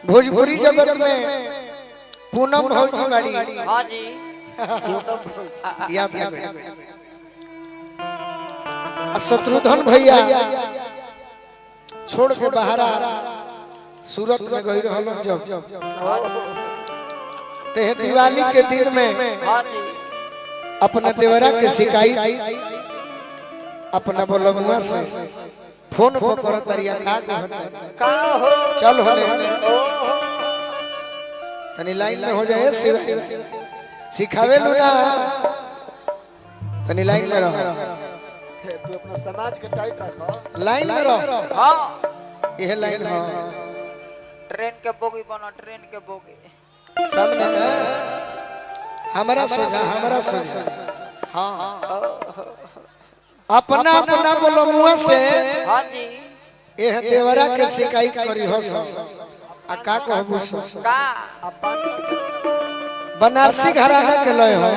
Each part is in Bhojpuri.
भोजपुरी जगत में पूनम भौजी बाड़ी। हाँ जी। याद है शत्रुघ्न भैया छोड़ के बाहर सूरत में गई रहल जब ते दिवाली के दिन में हाँ जी। अपने देवरा के शिकायत अपना बोलमुआ से फोन पर करत तरिया का हो चल होले तनी लाइन में हो जाए सिखावे लू ना तनी लाइन में रहो तू अपना समाज के टाइट रखो लाइन में रहो। हाँ यह लाइन हो ट्रेन के बोगी बनो ट्रेन के बोगी सामने हमारा सोचा हाँ अपना अपना बोलो मुआ से हाँ जी। यह देवरा के शिकायत करी हो सो आ का कहबू सो का बनारसी घराना के लय हो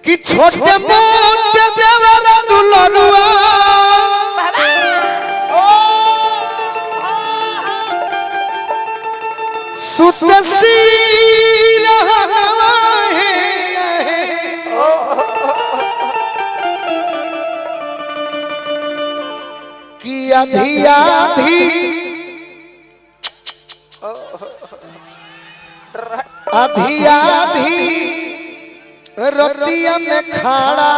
कि छोटे मोटे देवरा दुलनुआ सुतसी रहवा है कि आधी आधी आधी आधी रतिया में खाड़ा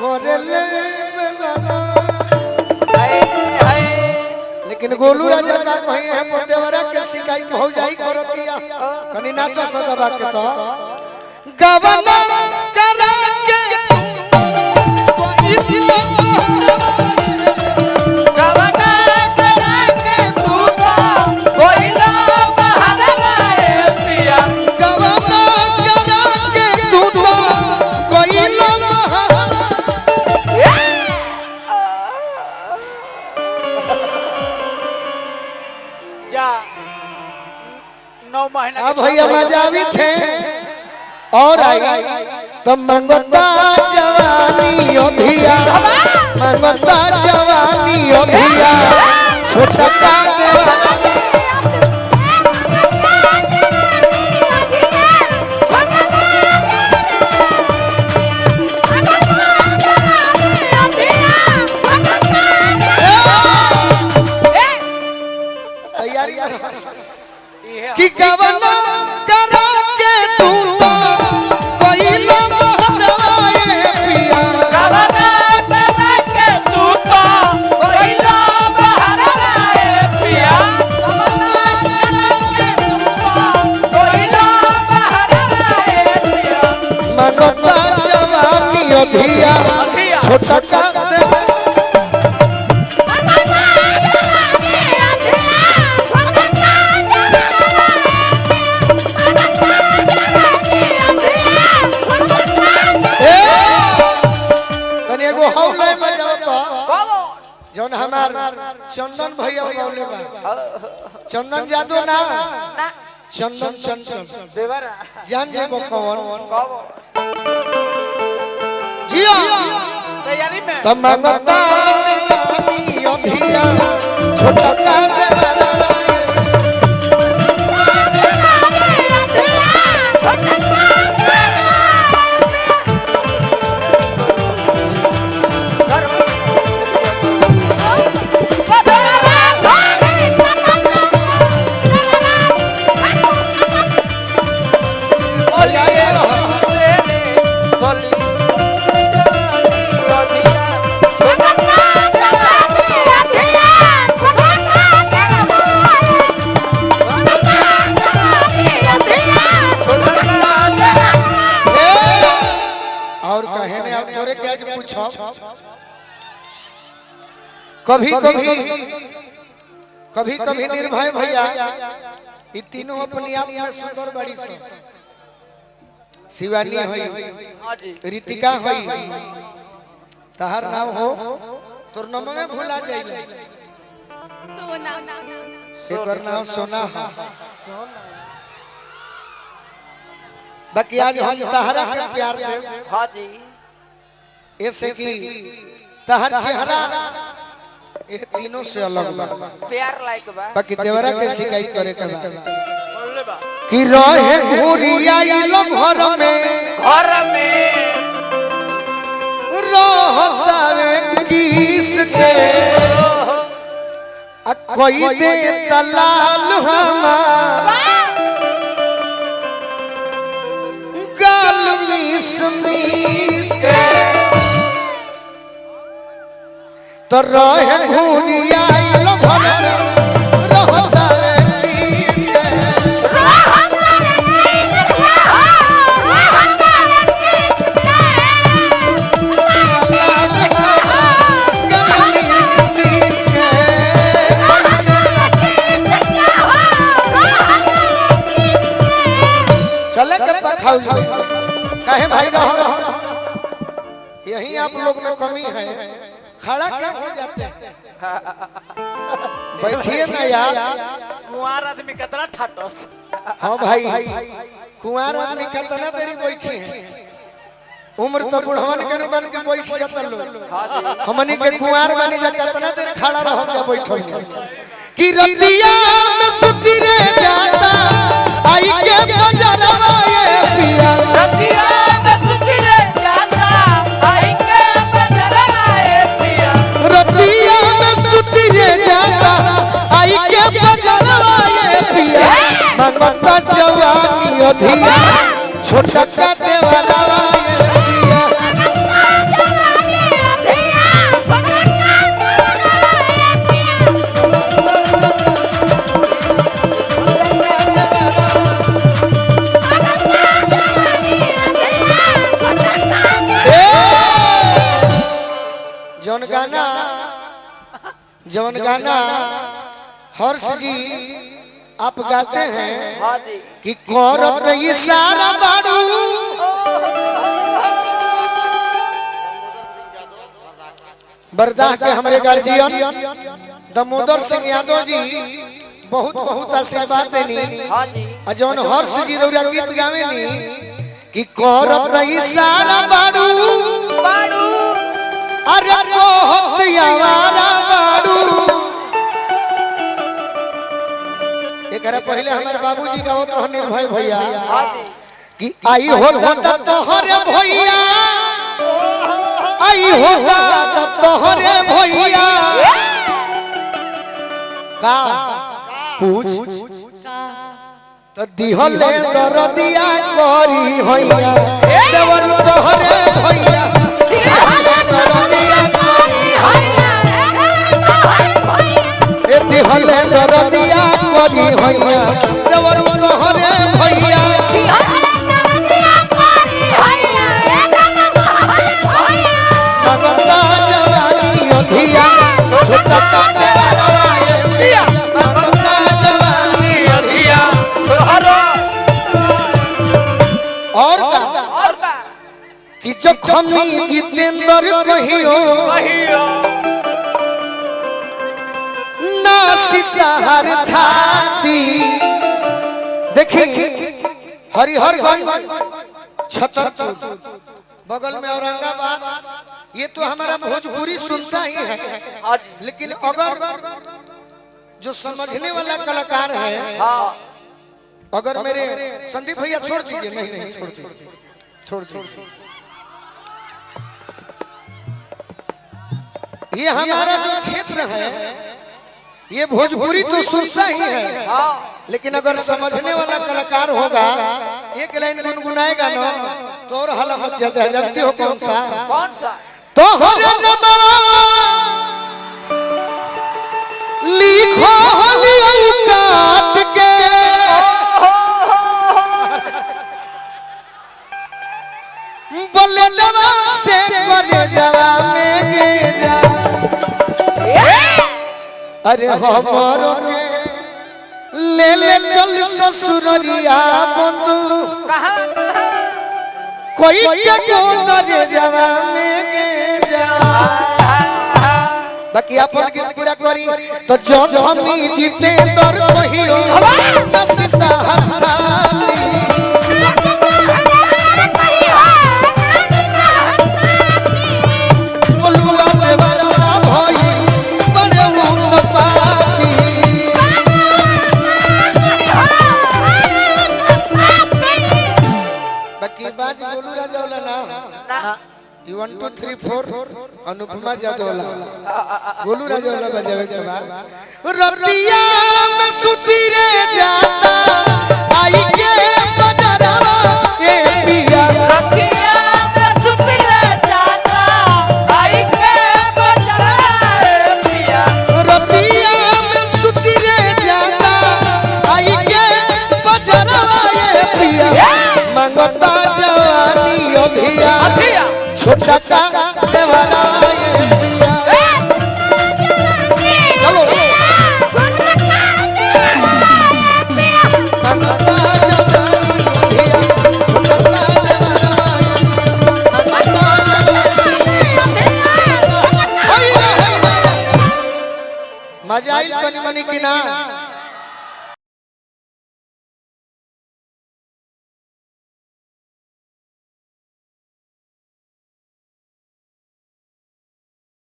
कोरेले लेकिन गोलू राजा का कहीं है देवरा के शिकायत हो जाई करतिया कनी नाचो सदा के तो गवना करा के अब भैया मजावी थे और आई तो मंगता जवानी ओ भिया मंगता जवानी ओ भिया छोटा का तैयारी कि गवना करा के तू तो पहिला महराए पिया गवना करा के तू तो पहिला महराए पिया गवना करा के तू तो पहिला महराए पिया मंगता जवानी ओ भिया छोटा का जौन हमार चंदन भैया बोले बा चंदन जादू ना चंदन चंचल देवरा जान जेबो कौन जिया तैयारी में त मंगता जवानी ओ भिया छोटा का देवरा कभी कभी कभी कभी निर्भय भैया ये तीनों अपने आप में सुंदर बड़ी से शिवानी होई रितिका होई तहर नाम हो तोर नाम में भूला जाइले सोना एकर नाम सोना है बाकी आज हम तहरा के प्यार दे हाँ जी। ऐसे कि तहर चेहरा ये तीनों से अलग बा प्यार लायक बा बाकी देवरा के शिकायत करे के बा बोले बा कि रहे घुरिया लो घर में रहता रे किस के कोई दे तलाल हमार गाल मिस मिस के तो रहे घुरिया लो घर में रहता रे किस के काहे भाई रहो यही आप लोग में कमी है खड़ा क्या हो जाते हैं बैठिए ना यार कुंवार आदमी कितना ठाटस हाँ भाई कुंवार आदमी कितना देरी बैठी है उम्र तो बुढ़वन के बन के बैठ जाता लोग हमनी के कुंवार बनी जा कितना देर खड़ा रहो जा बैठल कि रतिया में सुती रे जाता आई के बजरवा ये पिया रतिया में सुती रे जाता आई के बजरवा ये पिया रतिया में सुती रे जाता आई के बजरवा ये पिया मंगता जवानी अधिया छोटा का देवाला ये पिया जौन गाना हर्ष जी आप गाते हैं हां जी कि करत इशारा बाड़ू बरदाह के हमारे गार्जियन दामोदर सिंह यादव जी बहुत बहुत आशीर्वाद देनी हां जी आ जौन हर्ष जी रौरा गीत गावेनी कि करत इशारा बाड़ू बाड़ू अरे बहुत यावारा बाड़ू एकरा पहले हमारे बाबूजी गावत रह निर्भय भैया हां जी कि आई होता तोहरे भैया आई होता तोहरे भैया का पूछ तो दिहले दरदिया करी होइया देवर तोहरे भैया दिहले दरदिया करी होइया ए दिहले दरदिया करी होइया देवर तोहरे भैया मंगता जवानी अधिया छोटा का देवाला ये पिया मंगता जवानी अधिया और का कि जो खमी जितेंद्र कहियो ना सितार थाती देखी हरिहरगंज छतरपुर बगल में औरंगाबाद ये तो हमारा भोजपुरी सुनता ही है हां जी लेकिन अगर जो समझने वाला कलाकार है हां अगर मेरे संदीप भैया छोड़ दीजिए नहीं नहीं छोड़ दीजिए छोड़ दीजिए ये हमारा जो क्षेत्र है ये भोजपुरी तो सुनता ही है हां लेकिन अगर समझने वाला कलाकार होगा एक लाइन गुनगुनाएगा ना तो और हल मत जानते हो कौन सा तो हरे नमा लिखो लियो काट के बोले नवा से करे जवा में गे जा अरे हमरो के ले ले चल ससुररिया बंधु कहां कोई के गोदरे जवा में गे जा बाकी अपन गीत पूरा करी तो जब हमी जीते दर कहियो दस सहस्राती बोलुआ देवरा भाई बड़े 1 2 3 4 अनुपमा जादवला गोलू राजवाला बजावे के बाद रतिया में सुती रे जाता आई के बजरवा ए पिया रतिया में सुती रे जाता आई के बजरवा ए पिया रतिया में सुती रे जाता आई के बजरवा ए पिया मंगता जवानी अभिया छोटा का देवरा ये पिया चलो मंगता जवानी अभिया छोटा का देवरा मजा आई बनी बनी की ना